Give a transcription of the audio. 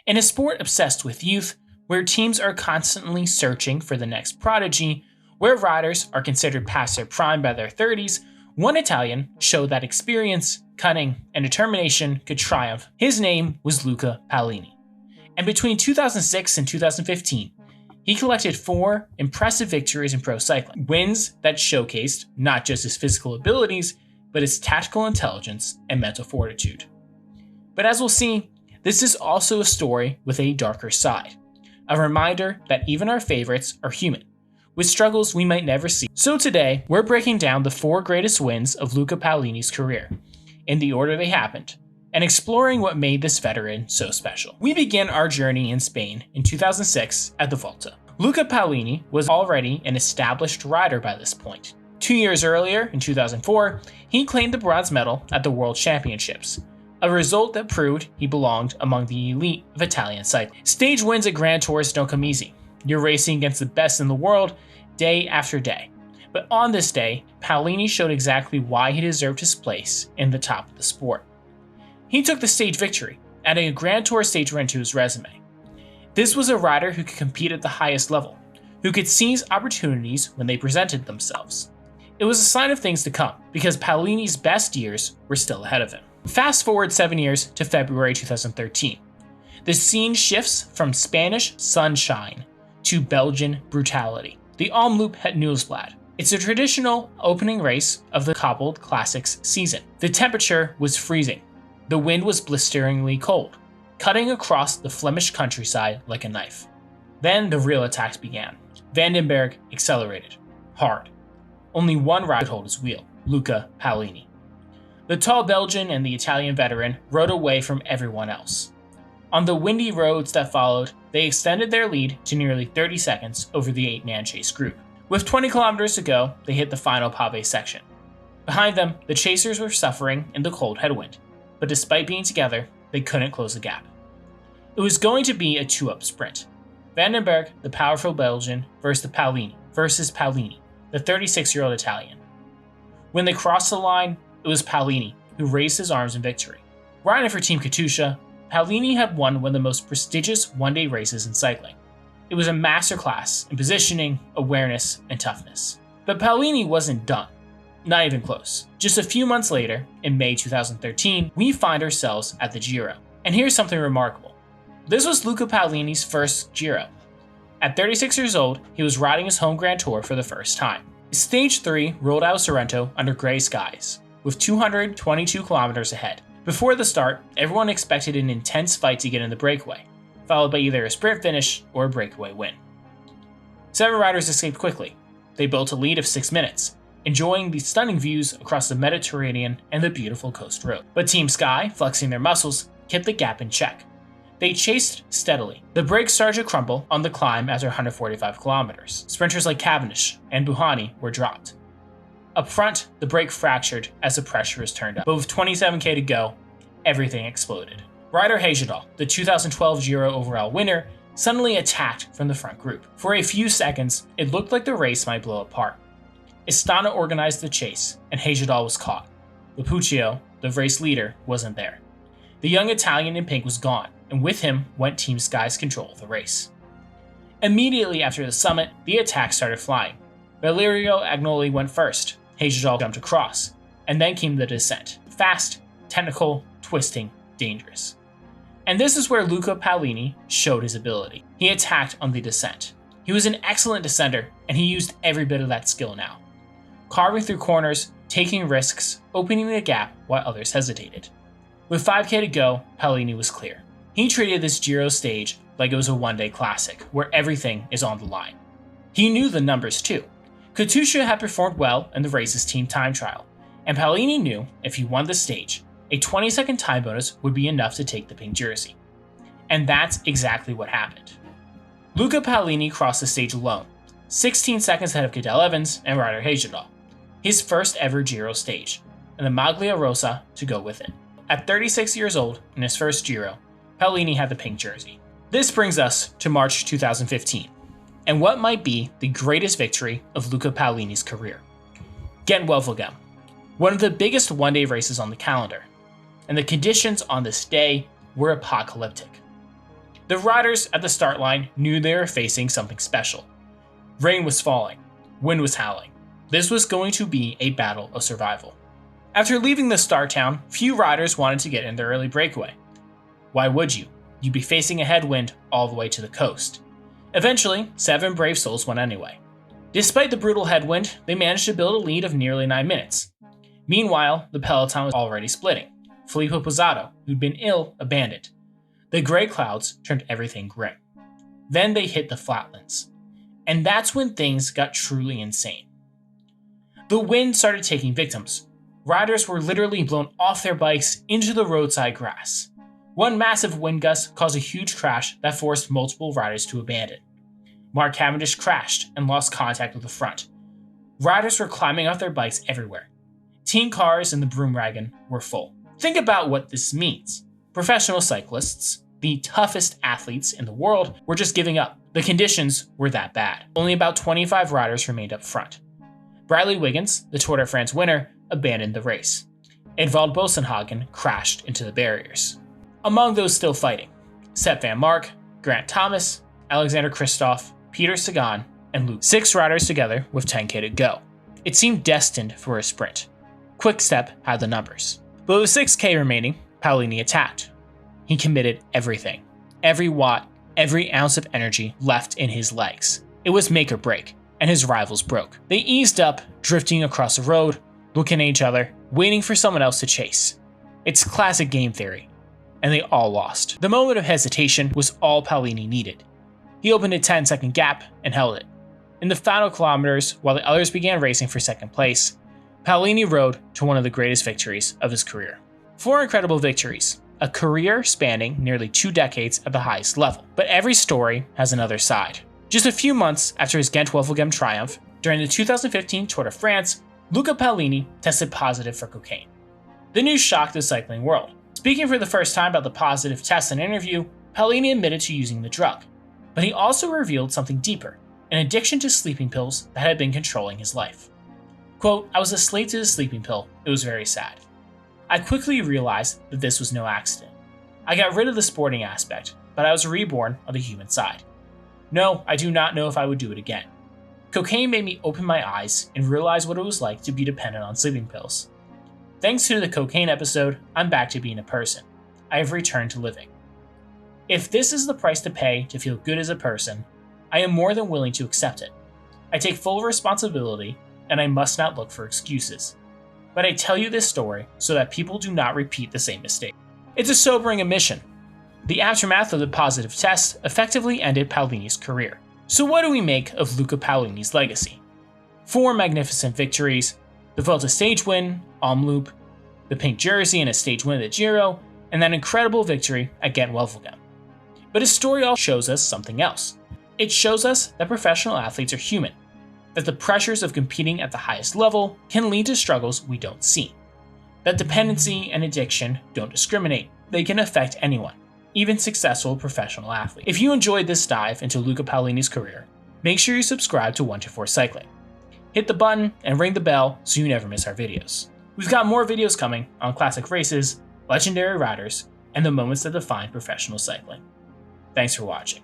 In a sport obsessed with youth, where teams are constantly searching for the next prodigy, where riders are considered past their prime by their 30s, one Italian showed that experience, cunning, and determination could triumph. His name was Luca Paolini. And between 2006 and 2015, he collected 4 impressive victories in pro cycling, wins that showcased not just his physical abilities, but his tactical intelligence and mental fortitude. But as we'll see, this is also a story with a darker side, a reminder that even our favorites are human, with struggles we might never see. So today, we're breaking down the 4 greatest wins of Luca Paolini's career, in the order they happened, and exploring what made this veteran so special. We begin our journey in Spain in 2006 at the Vuelta. Luca Paolini was already an established rider by this point. 2 years earlier, in 2004, he claimed the bronze medal at the World Championships, a result that proved he belonged among the elite of Italian cycling. Stage wins at Grand Tours don't come easy. You're racing against the best in the world day after day. But on this day, Paolini showed exactly why he deserved his place in the top of the sport. He took the stage victory, adding a Grand Tour stage win to his resume. This was a rider who could compete at the highest level, who could seize opportunities when they presented themselves. It was a sign of things to come, because Paolini's best years were still ahead of him. Fast forward 7 years to February 2013. The scene shifts from Spanish sunshine to Belgian brutality. The Omloop Het Nieuwsblad. It's a traditional opening race of the cobbled classics season. The temperature was freezing. The wind was blisteringly cold, cutting across the Flemish countryside like a knife. Then the real attacks began. Van den Berg accelerated, hard. Only one rider could hold his wheel, Luca Paolini. The tall Belgian and the Italian veteran rode away from everyone else. On the windy roads that followed, they extended their lead to nearly 30 seconds over the 8-man chase group. With 20 kilometers to go, they hit the final pave section. Behind them, the chasers were suffering in the cold headwind, but despite being together, they couldn't close the gap. It was going to be a 2-up sprint. Van den Berg, the powerful Belgian, versus Paolini, the 36-year-old Italian. When they crossed the line, it was Paolini who raised his arms in victory. Riding for Team Katusha, Paolini had won one of the most prestigious one-day races in cycling. It was a masterclass in positioning, awareness, and toughness. But Paolini wasn't done. Not even close. Just a few months later, in May 2013, we find ourselves at the Giro. And here's something remarkable. This was Luca Paolini's first Giro. At 36 years old, he was riding his home Grand Tour for the first time. Stage 3 rolled out of Sorrento under grey skies, with 222 kilometers ahead. Before the start, everyone expected an intense fight to get in the breakaway, followed by either a sprint finish or a breakaway win. 7 riders escaped quickly. They built a lead of 6 minutes, enjoying the stunning views across the Mediterranean and the beautiful coast road. But Team Sky, flexing their muscles, kept the gap in check. They chased steadily. The brakes started to crumble on the climb after 145 kilometers. Sprinters like Cavendish and Buhani were dropped. Up front, the brake fractured as the pressure was turned up. But with 27k to go, everything exploded. Rider Hejjedal, the 2012 Giro overall winner, suddenly attacked from the front group. For a few seconds, it looked like the race might blow apart. Astana organized the chase, and Hejjedal was caught. Lapuccio, the race leader, wasn't there. The young Italian in pink was gone, and with him went Team Sky's control of the race. Immediately after the summit, the attack started flying. Valerio Agnoli went first. Hejjedal jumped across, and then came the descent. Fast, technical, twisting, dangerous. And this is where Luca Paolini showed his ability. He attacked on the descent. He was an excellent descender, and he used every bit of that skill now. Carving through corners, taking risks, opening the gap while others hesitated. With 5k to go, Paolini was clear. He treated this Giro stage like it was a one-day classic, where everything is on the line. He knew the numbers too. Katusha had performed well in the race's team time trial, and Paolini knew if he won the stage, a 20-second time bonus would be enough to take the pink jersey. And that's exactly what happened. Luca Paolini crossed the stage alone, 16 seconds ahead of Cadel Evans and Ryder Hejjedal, his first ever Giro stage, and the Maglia Rosa to go with it. At 36 years old, in his first Giro, Paolini had the pink jersey. This brings us to March 2015, and what might be the greatest victory of Luca Paolini's career. Gent-Wevelgem, one of the biggest one-day races on the calendar, and the conditions on this day were apocalyptic. The riders at the start line knew they were facing something special. Rain was falling, wind was howling. This was going to be a battle of survival. After leaving the start town, few riders wanted to get in their early breakaway. Why would you? You'd be facing a headwind all the way to the coast. Eventually, 7 brave souls went anyway. Despite the brutal headwind, they managed to build a lead of nearly 9 minutes. Meanwhile, the peloton was already splitting. Filippo Pozzato, who'd been ill, abandoned. The gray clouds turned everything grim. Then they hit the flatlands. And that's when things got truly insane. The wind started taking victims. Riders were literally blown off their bikes into the roadside grass. One massive wind gust caused a huge crash that forced multiple riders to abandon. Mark Cavendish crashed and lost contact with the front. Riders were climbing off their bikes everywhere. Team cars and the broom wagon were full. Think about what this means. Professional cyclists, the toughest athletes in the world, were just giving up. The conditions were that bad. Only about 25 riders remained up front. Bradley Wiggins, the Tour de France winner, abandoned the race. Edvald Boasson crashed into the barriers. Among those still fighting, Sepp van Mark, Grant Thomas, Alexander Kristoff, Peter Sagan, and Luke. 6 riders together with 10k to go. It seemed destined for a sprint. Quick-Step had the numbers. But with 6k remaining, Paolini attacked. He committed everything. Every watt, every ounce of energy left in his legs. It was make or break, and his rivals broke. They eased up, drifting across the road, looking at each other, waiting for someone else to chase. It's classic game theory, and they all lost. The moment of hesitation was all Paolini needed. He opened a 10-second gap and held it. In the final kilometers, while the others began racing for second place, Paolini rode to one of the greatest victories of his career. 4 incredible victories, a career spanning nearly 2 decades at the highest level. But every story has another side. Just a few months after his Gent-Wevelgem triumph, during the 2015 Tour de France, Luca Paolini tested positive for cocaine. The news shocked the cycling world. Speaking for the first time about the positive test in an interview, Paolini admitted to using the drug. But he also revealed something deeper, an addiction to sleeping pills that had been controlling his life. Quote, "I was a slave to the sleeping pill. It was very sad. I quickly realized that this was no accident. I got rid of the sporting aspect, but I was reborn on the human side. No, I do not know if I would do it again. Cocaine made me open my eyes and realize what it was like to be dependent on sleeping pills. Thanks to the cocaine episode, I'm back to being a person. I have returned to living. If this is the price to pay to feel good as a person, I am more than willing to accept it. I take full responsibility, and I must not look for excuses. But I tell you this story so that people do not repeat the same mistake." It's a sobering admission. The aftermath of the positive test effectively ended Paolini's career. So what do we make of Luca Paolini's legacy? 4 magnificent victories, the Vuelta stage win, Omloop, the pink jersey and a stage win at the Giro, and that incredible victory at Gent-Wevelgem. But his story also shows us something else. It shows us that professional athletes are human, that the pressures of competing at the highest level can lead to struggles we don't see, that dependency and addiction don't discriminate. They can affect anyone, even successful professional athletes. If you enjoyed this dive into Luca Paolini's career, make sure you subscribe to 124 Cycling. Hit the button and ring the bell so you never miss our videos. We've got more videos coming on classic races, legendary riders, and the moments that define professional cycling. Thanks for watching.